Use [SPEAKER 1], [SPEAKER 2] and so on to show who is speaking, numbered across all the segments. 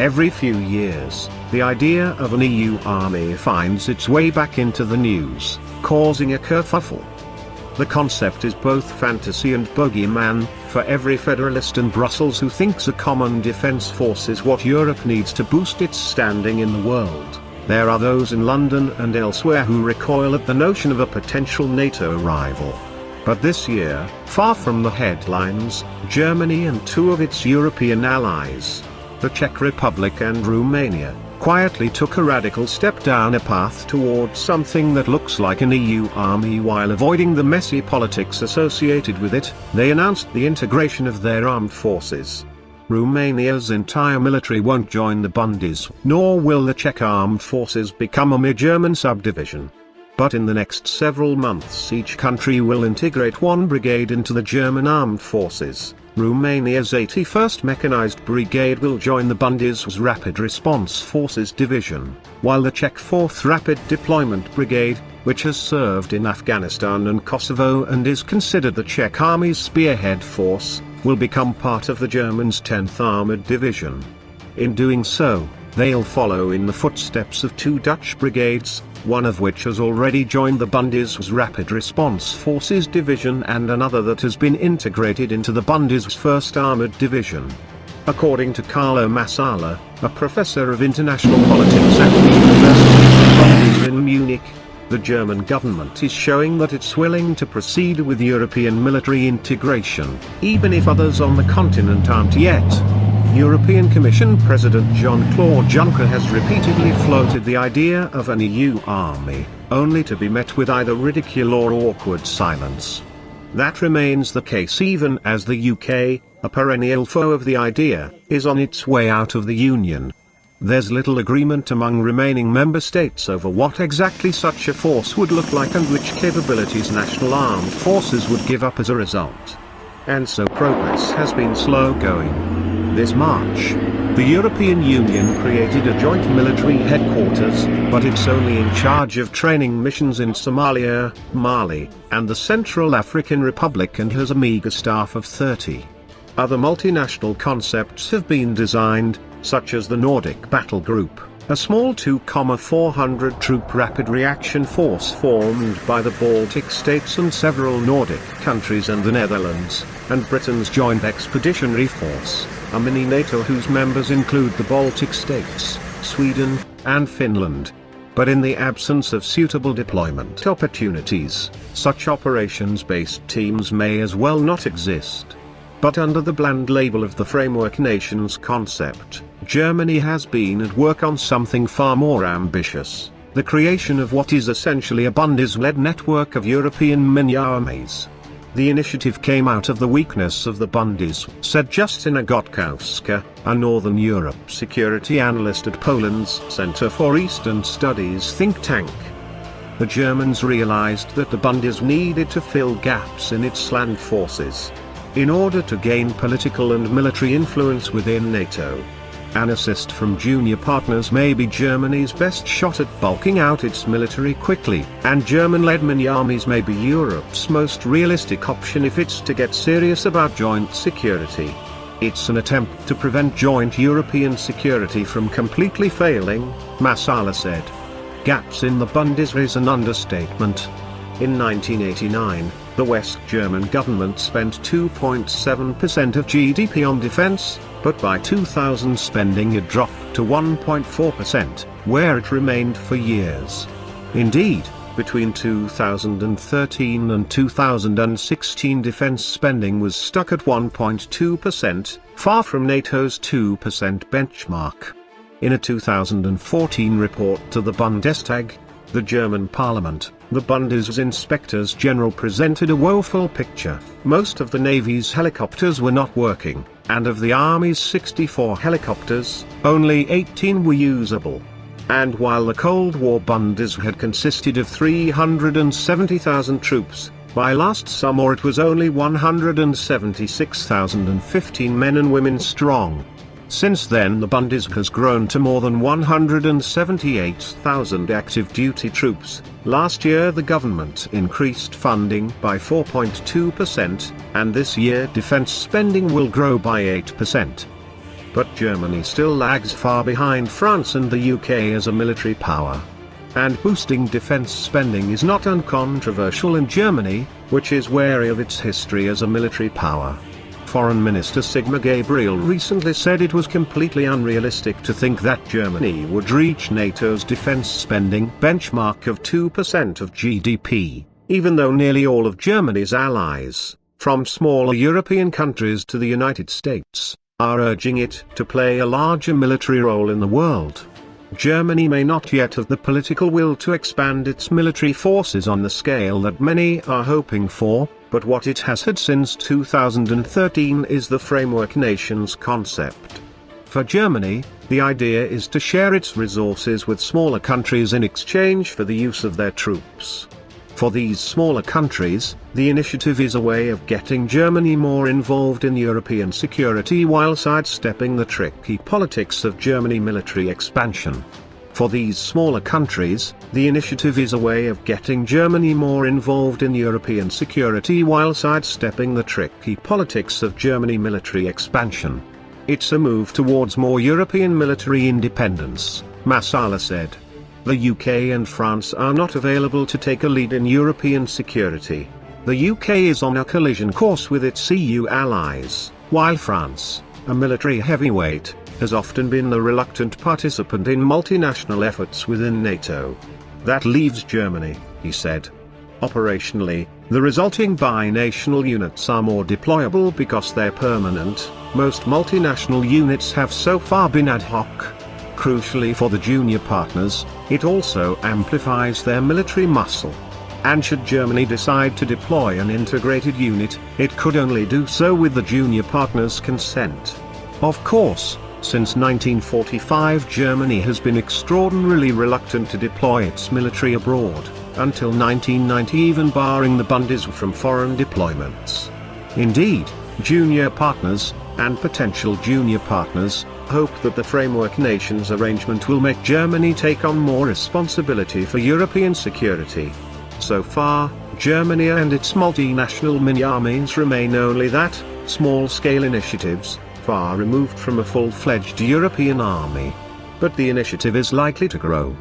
[SPEAKER 1] Every few years, the idea of an EU army finds its way back into the news, causing a kerfuffle. The concept is both fantasy and bogeyman. For every federalist in Brussels who thinks a common defence force is what Europe needs to boost its standing in the world, there are those in London and elsewhere who recoil at the notion of a potential NATO rival. But this year, far from the headlines, Germany and two of its European allies, the Czech Republic and Romania, quietly took a radical step down a path towards something that looks like an EU army while avoiding the messy politics associated with it. They announced the integration of their armed forces. Romania's entire military won't join the Bundeswehr, nor will the Czech armed forces become a mere German subdivision. But in the next several months each country will integrate one brigade into the German armed forces. Romania's 81st Mechanized Brigade will join the Bundeswehr's Rapid Response Forces Division, while the Czech 4th Rapid Deployment Brigade, which has served in Afghanistan and Kosovo and is considered the Czech Army's spearhead force, will become part of the Germans' 10th Armored Division. In doing so, they'll follow in the footsteps of two Dutch brigades, one of which has already joined the Bundeswehr's Rapid Response Forces Division and another that has been integrated into the Bundeswehr's 1st Armored Division. According to Carlo Massala, a professor of international politics at the University of Bundeswehr in Munich, the German government is showing that it's willing to proceed with European military integration, even if others on the continent aren't yet. European Commission President Jean-Claude Juncker has repeatedly floated the idea of an EU army, only to be met with either ridicule or awkward silence. That remains the case even as the UK, a perennial foe of the idea, is on its way out of the Union. There's little agreement among remaining member states over what exactly such a force would look like and which capabilities national armed forces would give up as a result. And so progress has been slow going. This March, the European Union created a joint military headquarters, but it's only in charge of training missions in Somalia, Mali, and the Central African Republic and has a meager staff of 30. Other multinational concepts have been designed, such as the Nordic Battle Group, a small 2,400 troop rapid reaction force formed by the Baltic states and several Nordic countries and the Netherlands, and Britain's Joint Expeditionary Force, a mini-NATO whose members include the Baltic states, Sweden, and Finland. But in the absence of suitable deployment opportunities, such operations-based teams may as well not exist. But under the bland label of the Framework Nations concept, Germany has been at work on something far more ambitious, the creation of what is essentially a Bundes-led network of European mini-armies. The initiative came out of the weakness of the Bundeswehr, said Justyna Gotkowska, a Northern Europe security analyst at Poland's Center for Eastern Studies think tank. The Germans realized that the Bundeswehr needed to fill gaps in its land forces in order to gain political and military influence within NATO. An assist from junior partners may be Germany's best shot at bulking out its military quickly, and German-led mini-armies may be Europe's most realistic option if it's to get serious about joint security. It's an attempt to prevent joint European security from completely failing, Massala said. Gaps in the Bundeswehr is an understatement. In 1989, the West German government spent 2.7% of GDP on defense, but by 2000 spending had dropped to 1.4%, where it remained for years. Indeed, between 2013 and 2016 defense spending was stuck at 1.2%, far from NATO's 2% benchmark. In a 2014 report to the Bundestag, the German parliament, the Bundeswehr's inspectors general presented a woeful picture. Most of the Navy's helicopters were not working, and of the Army's 64 helicopters, only 18 were usable. And while the Cold War Bundeswehr had consisted of 370,000 troops, by last summer it was only 176,015 men and women strong. Since then the Bundeswehr has grown to more than 178,000 active duty troops. Last year the government increased funding by 4.2%, and this year defense spending will grow by 8%. But Germany still lags far behind France and the UK as a military power. And boosting defense spending is not uncontroversial in Germany, which is wary of its history as a military power. Foreign Minister Sigmar Gabriel recently said it was completely unrealistic to think that Germany would reach NATO's defense spending benchmark of 2% of GDP, even though nearly all of Germany's allies, from smaller European countries to the United States, are urging it to play a larger military role in the world. Germany may not yet have the political will to expand its military forces on the scale that many are hoping for, but what it has had since 2013 is the framework nations concept. For Germany, the idea is to share its resources with smaller countries in exchange for the use of their troops. For these smaller countries, the initiative is a way of getting Germany more involved in European security while sidestepping the tricky politics of Germany military expansion. For these smaller countries, the initiative is a way of getting Germany more involved in European security while sidestepping the tricky politics of Germany military expansion. It's a move towards more European military independence, Massala said. The UK and France are not available to take a lead in European security. The UK is on a collision course with its EU allies, while France, a military heavyweight, has often been the reluctant participant in multinational efforts within NATO. That leaves Germany, he said. Operationally, the resulting binational units are more deployable because they're permanent. Most multinational units have so far been ad hoc. Crucially for the junior partners, it also amplifies their military muscle. And should Germany decide to deploy an integrated unit, it could only do so with the junior partners' consent. Of course, since 1945 Germany has been extraordinarily reluctant to deploy its military abroad, until 1990 even barring the Bundeswehr from foreign deployments. Indeed, junior partners, and potential junior partners, hope that the framework nations arrangement will make Germany take on more responsibility for European security. So far, Germany and its multinational mini-armies remain only that, small-scale initiatives, far removed from a full-fledged European army. But the initiative is likely to grow.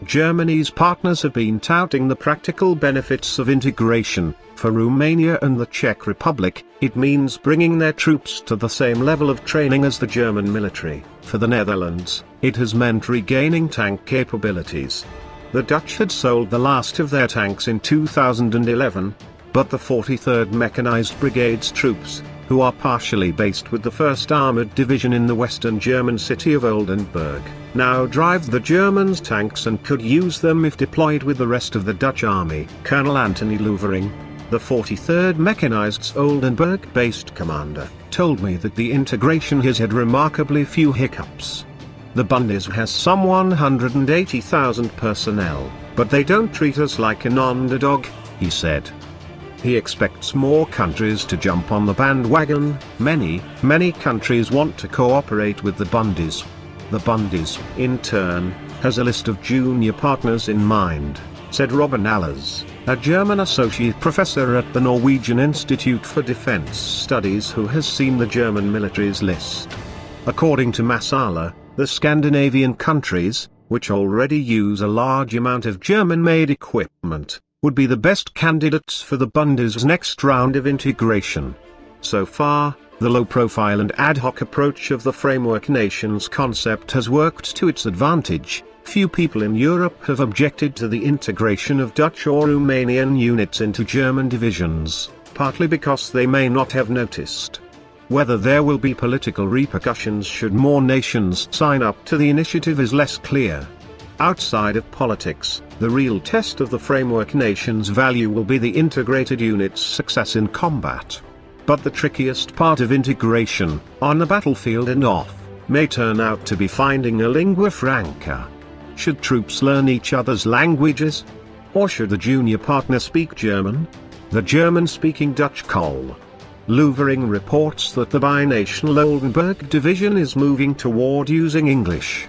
[SPEAKER 1] Germany's partners have been touting the practical benefits of integration. For Romania and the Czech Republic, it means bringing their troops to the same level of training as the German military. For the Netherlands, it has meant regaining tank capabilities. The Dutch had sold the last of their tanks in 2011, but the 43rd Mechanized Brigades troops, who are partially based with the 1st Armoured Division in the western German city of Oldenburg, now drive the Germans' tanks and could use them if deployed with the rest of the Dutch army. Colonel Anthony Loevering, the 43rd Mechanized's Oldenburg-based commander, told me that the integration has had remarkably few hiccups. The Bundeswehr has some 180,000 personnel, but they don't treat us like an underdog, he said. He expects more countries to jump on the bandwagon. Many countries want to cooperate with the Bundeswehr. The Bundeswehr, in turn, has a list of junior partners in mind, said Robin Allers, a German associate professor at the Norwegian Institute for Defense Studies who has seen the German military's list. According to Massala, the Scandinavian countries, which already use a large amount of German-made equipment, would be the best candidates for the Bundeswehr's next round of integration. So far, the low-profile and ad hoc approach of the framework nations concept has worked to its advantage. Few people in Europe have objected to the integration of Dutch or Romanian units into German divisions, partly because they may not have noticed. Whether there will be political repercussions should more nations sign up to the initiative is less clear. Outside of politics, the real test of the framework nation's value will be the integrated unit's success in combat. But the trickiest part of integration, on the battlefield and off, may turn out to be finding a lingua franca. Should troops learn each other's languages? Or should the junior partner speak German? The German-speaking Dutch Col. Loevering reports that the binational Oldenburg division is moving toward using English.